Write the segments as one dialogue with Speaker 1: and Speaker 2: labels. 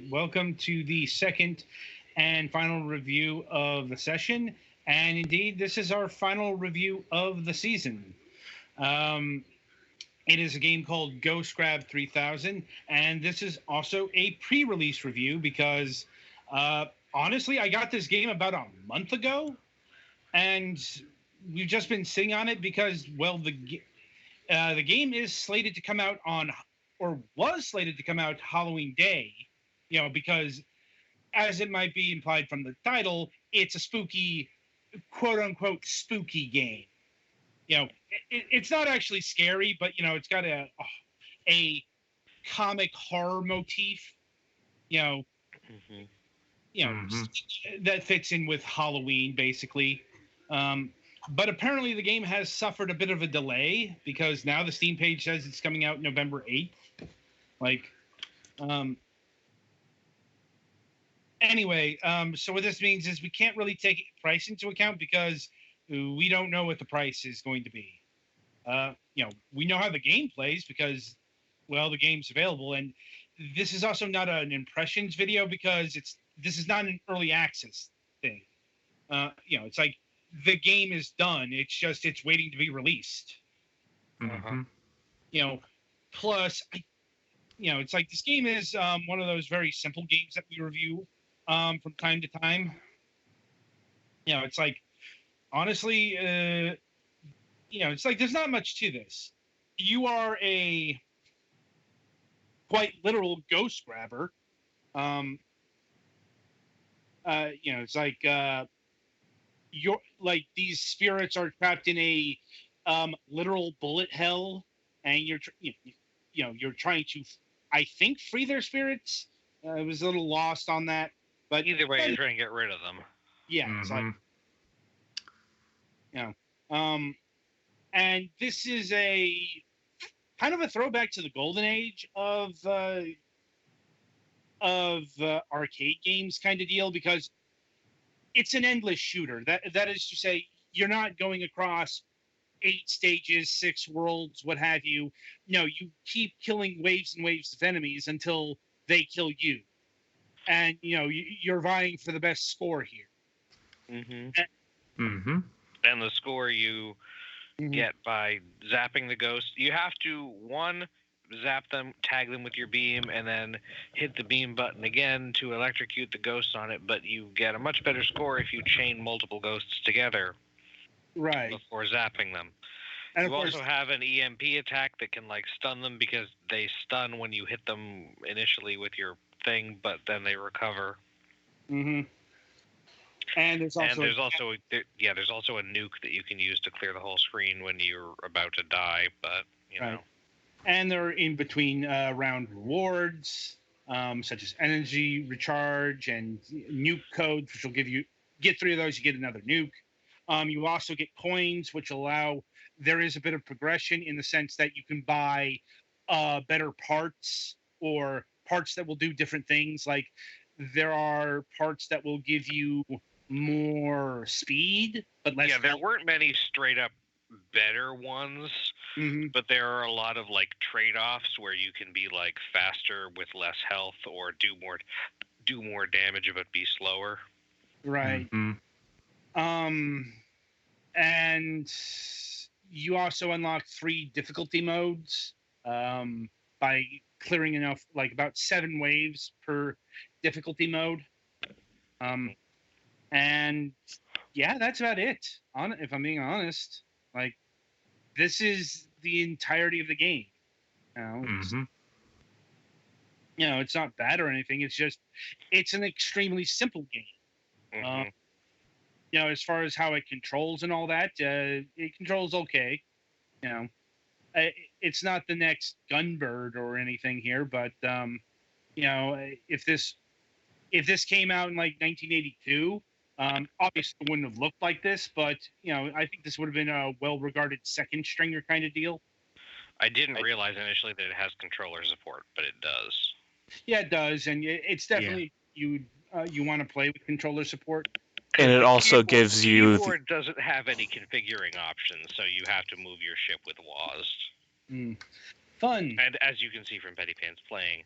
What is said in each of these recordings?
Speaker 1: welcome to the second and final review of the session. And indeed, this is our final review of the season. Um, it is a game called Ghost Grab 3000, and this is also a pre release review because honestly, I got this game about a month ago, and we've just been sitting on it because, well, the game is slated to come out on, or was slated to come out Halloween Day, because as it might be implied from the title, it's a spooky, quote unquote, spooky game. It's not actually scary, but it's got a comic horror motif. You know,
Speaker 2: Mm-hmm.
Speaker 1: that fits in with Halloween basically. Um, but apparently, the game has suffered a bit of a delay because now the Steam page says it's coming out November 8th. Like, um, anyway, so what this means is we can't really take price into account because we don't know what the price is going to be. We know how the game plays because, well, the game's available, and this is also not an impressions video because this is not an early access thing. It's like the game is done. It's just it's waiting to be released.
Speaker 2: Uh-huh.
Speaker 1: You know, plus, it's like this game is one of those very simple games that we review from time to time. It's like honestly, it's like there's not much to this. You are a quite literal ghost grabber. It's like you're like these spirits are trapped in a literal bullet hell, and you're trying to, I think, free their spirits. I was a little lost on that, but
Speaker 2: either way, you're trying to get rid of them.
Speaker 1: Yeah, it's like and this is a kind of a throwback to the golden age of arcade games, kind of deal, because it's an endless shooter. That is to say, you're not going across 8 stages, 6 worlds, what have you. No, you keep killing waves and waves of enemies until they kill you, and you're vying for the best score here.
Speaker 2: And the score you get by zapping the ghost, you have to zap them, tag them with your beam, and then hit the beam button again to electrocute the ghost on it. But you get a much better score if you chain multiple ghosts together,
Speaker 1: right,
Speaker 2: before zapping them. And you also have an EMP attack that can stun them because they stun when you hit them initially with your thing, but then they recover.
Speaker 1: And there's also
Speaker 2: a nuke that you can use to clear the whole screen when you're about to die. But know.
Speaker 1: And there are in between round rewards, such as energy recharge and nuke codes, which will get 3 of those, you get another nuke. You also get coins, which there is a bit of progression in the sense that you can buy better parts or parts that will do different things. Like there are parts that will give you more speed, but less.
Speaker 2: Yeah, there weren't many straight up better ones, but there are a lot of trade-offs where you can be faster with less health, or do more damage but be slower.
Speaker 1: Right. And you also unlock 3 difficulty modes by clearing enough, about 7 waves per difficulty mode. And yeah, that's about it. If I'm being honest, this is the entirety of the game. It's not bad or anything. It's just it's an extremely simple game. As far as how it controls and all that, it controls okay. It's not the next Gunbird or anything here, but if this came out in 1982, obviously it wouldn't have looked like this, but I think this would have been a well-regarded second stringer kind of deal.
Speaker 2: I didn't realize initially that it has controller support, but it does.
Speaker 1: Yeah, it does, and it's definitely you want to play with controller support.
Speaker 3: And it also gives you...
Speaker 2: Keyboard doesn't have any configuring options, so you have to move your ship with WASD.
Speaker 1: Fun.
Speaker 2: And as you can see from Petty Pants playing,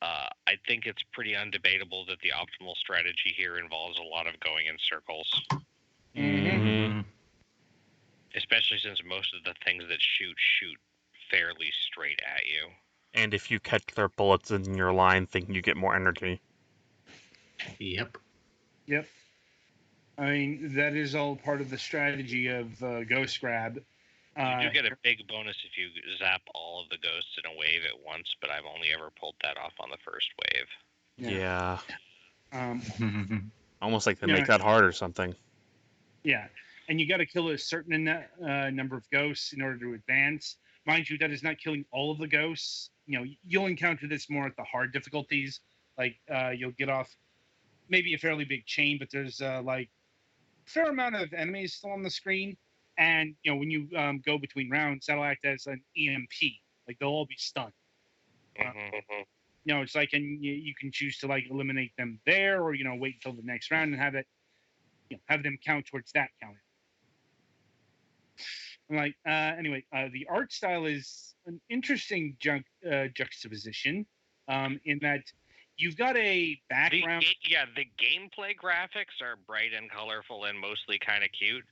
Speaker 2: I think it's pretty undebatable that the optimal strategy here involves a lot of going in circles.
Speaker 3: Mhm.
Speaker 2: Especially since most of the things that shoot fairly straight at you.
Speaker 3: And if you catch their bullets in your line, thinking you get more energy.
Speaker 4: Yep.
Speaker 1: Yep. I mean, that is all part of the strategy of Ghost Grab.
Speaker 2: You do get a big bonus if you zap all of the ghosts in a wave at once, but I've only ever pulled that off on the first wave.
Speaker 3: Yeah.
Speaker 1: Um,
Speaker 3: Almost like they make that hard or something.
Speaker 1: Yeah, and you got to kill a certain number of ghosts in order to advance. Mind you, that is not killing all of the ghosts. You know, you'll encounter this more at the hard difficulties. Like you'll get off maybe a fairly big chain, but there's like a fair amount of enemies still on the screen. And you know, when you go between rounds, that'll act as an EMP. Like they'll all be stunned. You know, it's like, and you can choose to like eliminate them there, or you know, wait until the next round and have it, you know, have them count towards that counter. Like anyway, the art style is an interesting juxtaposition in that you've got a background.
Speaker 2: The gameplay graphics are bright and colorful and mostly kind of cute.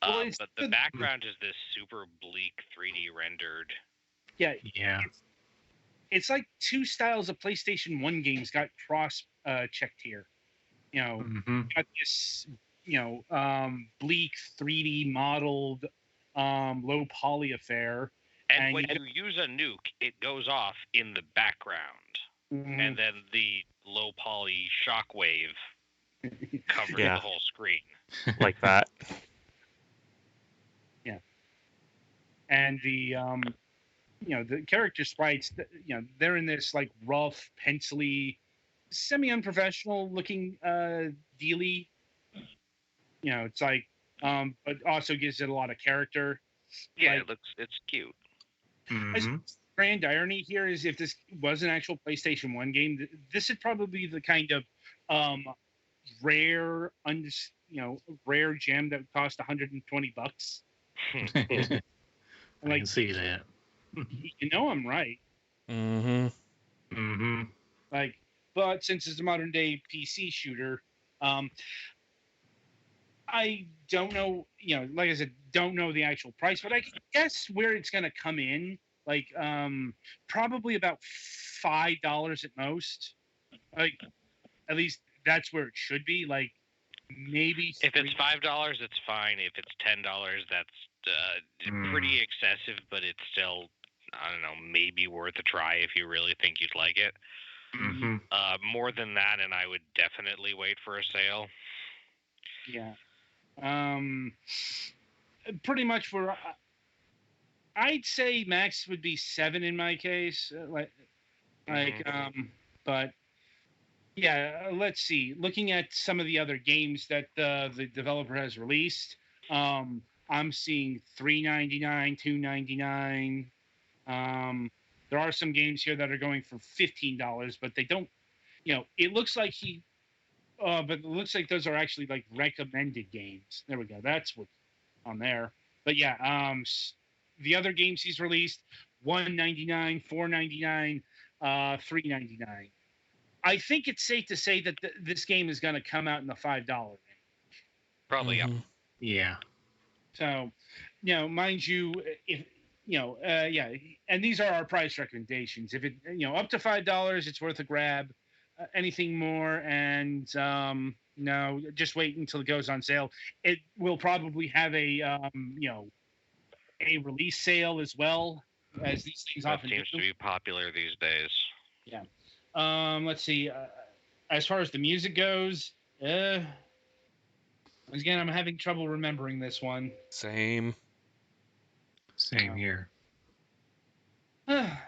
Speaker 1: Well,
Speaker 2: But the background is this super bleak 3D rendered.
Speaker 1: Yeah. It's like two styles of PlayStation 1 games got cross checked here. You know, got this, you know, bleak 3D modeled low poly affair.
Speaker 2: And when you use a nuke, it goes off in the background. And then the low poly shockwave covers the whole screen.
Speaker 3: Like that.
Speaker 1: Yeah. And the you know, the character sprites, you know, they're in this like rough, pencily, semi-unprofessional looking dealy. You know, it's like but also gives it a lot of character.
Speaker 2: Yeah,
Speaker 1: like,
Speaker 2: it's cute.
Speaker 1: Grand irony here is if this was an actual PlayStation 1 game, this would probably be the kind of rare rare gem that would cost $120.
Speaker 4: I can see that.
Speaker 1: You know I'm right. Like, but since it's a modern day PC shooter, I don't know, you know, like I said, don't know the actual price, but I can guess where it's going to come in. Like, probably about $5 at most. Like, at least that's where it should be. Like, maybe
Speaker 2: if it's $5, it's fine. If it's $10, that's pretty excessive, but it's still, I don't know, maybe worth a try if you really think you'd like it. More than that, and I would definitely wait for a sale.
Speaker 1: Yeah. Pretty much for I'd say max would be 7 in my case. But yeah, let's see. Looking at some of the other games that the developer has released, I'm seeing $3.99, $2.99. There are some games here that are going for $15, but they don't. You know, it looks like but it looks like those are actually like recommended games. There we go. That's what's on there. But yeah, the other games he's released, $1.99, $4.99, $3.99. I think it's safe to say that this game is going to come out in the $5 range.
Speaker 2: Probably,
Speaker 4: yeah.
Speaker 1: So, you know, mind you, if you know, and these are our price recommendations. If it, you know, up to $5, it's worth a grab. Anything more, and no, just wait until it goes on sale. It will probably have a you know, a release sale as well, as these things
Speaker 2: that
Speaker 1: often
Speaker 2: seems to be popular these days.
Speaker 1: Yeah. Let's see. As far as the music goes, again, I'm having trouble remembering this one.
Speaker 3: Same
Speaker 4: here.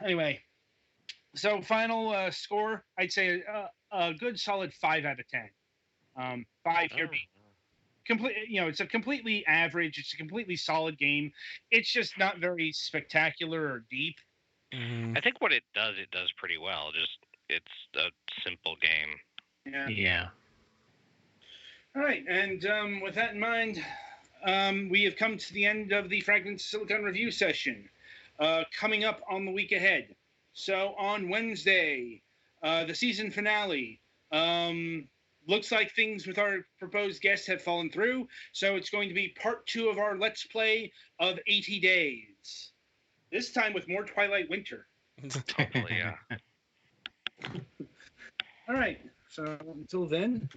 Speaker 1: Anyway, so final score, I'd say a good solid 5 out of 10. 5 here being complete. You know, it's a completely average. It's a completely solid game. It's just not very spectacular or deep.
Speaker 2: I think what it does pretty well. Just it's a simple game.
Speaker 4: Yeah.
Speaker 1: All right, and with that in mind, we have come to the end of the Fragments Silicon review session. Coming up on the week ahead. So on Wednesday, the season finale. Looks like things with our proposed guests have fallen through, so it's going to be part 2 of our Let's Play of 80 Days. This time with more Twilight Winter.
Speaker 2: Hopefully, yeah.
Speaker 1: All right, so until then,